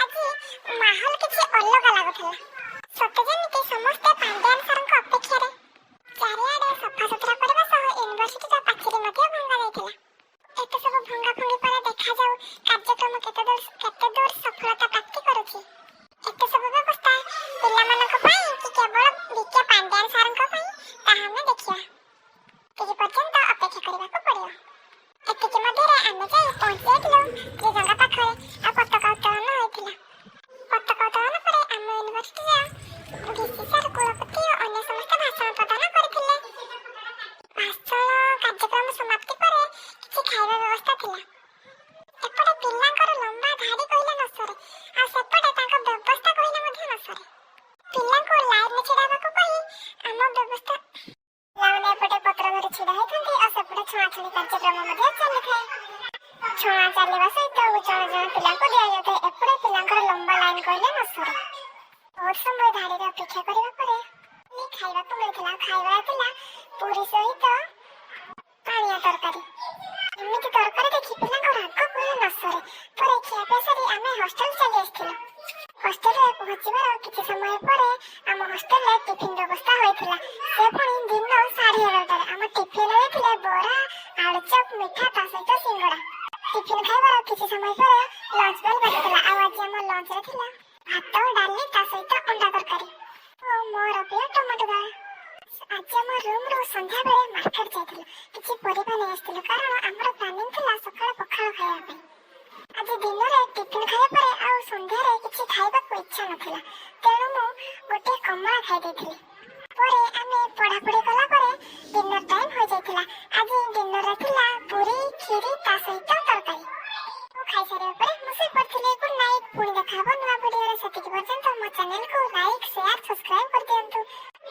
ଆଜି ମାହୋଲ କିଛି ଅଲଗା ଲାଗୁଥିଲା। ସତେ ଯେମିତି ସମସ୍ତେ ପାଣ୍ଡିଆନ ସାରଙ୍କ ଅପେକ୍ଷାରେ। ଚାରିଆଡେ ସଫାସୁତୁରା କରିବା ସହ ୟୁନିଭର୍ସିଟିର ପାଚେରୀ ମଧ୍ୟ ଭଙ୍ଗା ଯାଇଥିଲା। ଏତେ ସବୁ ଭଙ୍ଗାଭଙ୍ଗି ପରେ ଦେଖାଯାଉ କାର୍ଯ୍ୟକ୍ରମ କେତେ ଦୂର ସଫଳତା ପ୍ରାପ୍ତି କରୁଛି। ଏତେ ସବୁ ବ୍ୟବସ୍ଥା ପିଲାମାନଙ୍କ ପାଇଁ କି କେବଳ ବିକେ ପାଣ୍ଡିଆନ ସାରଙ୍କ ପାଇଁ ତାହା ଆମେ ଦେଖିବା। କିଛି ପର୍ଯ୍ୟନ୍ତ ଅପେକ୍ଷା କରିବାକୁ ପଡ଼ିବ। ଏତିକି ମଧ୍ୟରେ ଆମେ ଯାଇ ପହଞ୍ଚି ଯାଇଥିଲୁ ତ୍ରିଜଙ୍ଗା ପାଖରେ ଆଉ ପତାକା ଉତ୍ତୋଳନ ହୋଇଥିଲା। ପତାକା ଉତ୍ତୋଳନ ପରେ ଆମ ୟୁନିଭର୍ସିଟିର ଭିସି ସାର୍, କୁଳପତି ଓ ଅନ୍ୟ ସମସ୍ତେ ଭାଷଣ ପ୍ରଦାନ କରିଥିଲେ। ଭାଷଣ କାର୍ଯ୍ୟକ୍ରମ ସମାପ୍ତି ପରେ କିଛି ଖାଇବା ବ୍ୟବସ୍ଥା ଥିଲା। ଏପଟେ ପିଲାଙ୍କର ଲମ୍ବା ଧାଡ଼ି କହିଲେ ନ ସରେ, ଆଉ ସେପଟେ ତାଙ୍କ ବ୍ୟବସ୍ଥା କହିଲେ ମଧ୍ୟ ନ ସରେ। ପିଲାଙ୍କୁ ଲାଇନରେ ଛିଡ଼ା ହେବାକୁ କହି ଆମ ବ୍ୟବସ୍ଥା ପିଲାମାନେ ଏପଟେ ପତ୍ର ଧରି ଛିଡ଼ା ହୋଇଥାନ୍ତି ଆଉ ସେପଟେ ଛଣାଛଣି କାର୍ଯ୍ୟକ୍ରମ ମଧ୍ୟ ଚାଲିଥାଏ। ଛଣା ଚାଲିବା ସହିତ ଜଣ ଜଣ ପିଲାଙ୍କୁ ଦିଆଯାଇଥାଏ। ଏପଟେ ପିଲାଙ୍କର ଲମ୍ବା ଲାଇନ କହିଲେ ନ ସରେ। ବହୁତ ସମୟ ଧାଡ଼ିରେ ଅପେକ୍ଷା କରିବା ପରେ ଖାଇବାକୁ ମିଳିଥିଲା। ଖାଇବା ଥିଲା ପୁରୀ ସହିତ ପାଣିଆ ତରକାରୀ। ଏମିତି ତରକାରୀ ଦେଖି ପିଲାଙ୍କ ରାଗ କହିଲେ ନ ସରେ। ପରେ ଖିଆପିଆ ସାରି ଆମେ ହଷ୍ଟେଲ ଚାଲି ଆସିଥିଲୁ। ହଷ୍ଟେଲରେ ପହଞ୍ଚିବାର କିଛି ସମୟ ପରେ ଆମ ହଷ୍ଟେଲରେ ଟିଫିନ ବ୍ୟବସ୍ଥା ହୋଇଥିଲା। ସେ ପୁଣି ଦିନ 11:30ଟାରେ। ଆମ ଟିଫିନରେ ଥିଲେ ବରା, ଆଳୁଚପ, ମିଠା ତା ସହିତ ସିଙ୍ଗଡ଼ା। ଟିଫିନ ଖାଇବାର କିଛି ସମୟ ପରେ ଲଞ୍ଚ ବେଲ୍ ବାଜିଥିଲା। ଆଉ ଆଜି ଆମ ଲଞ୍ଚରେ ଥିଲା ଭାତ, ଡାଲି ତା ସହିତ ଅଣ୍ଡା ତରକାରୀ ଓ ମୋର ପ୍ରିୟ ଟମାଟୋ ଦଳା। ଆଜି ଆମ ରୁମରୁ ସନ୍ଧ୍ୟାବେଳେ ମାର୍କେଟ ଯାଇଥିଲୁ। କିଛି ପରିବା ନେଇ ଆସିଥିଲୁ କାରଣ ଆମର ପ୍ଲାନିଂ ଥିଲା ସକାଳେ ପଖାଳ ଖାଇବା ପାଇଁ। ଆଜି ଦିନରେ ଟିଫିନ ଖାଇବା ପରେ ଆଉ ସନ୍ଧ୍ୟାରେ କିଛି ଖାଇବାକୁ ଇଚ୍ଛା ନଥିଲା, ତେଣୁ ମୁଁ ଗୋଟିଏ କମଳା ଖାଇ ଦେଇଥିଲି। ପରେ ଆମେ ପଢ଼ାପଢ଼ି କଲା ପରେ ଡିନର ଟାଇମ୍ ହୋଇଯାଇଥିଲା। ଆଜି ଡିନରରେ ଥିଲା ପୁରୀ, କ୍ଷୀରି ତା ସହିତ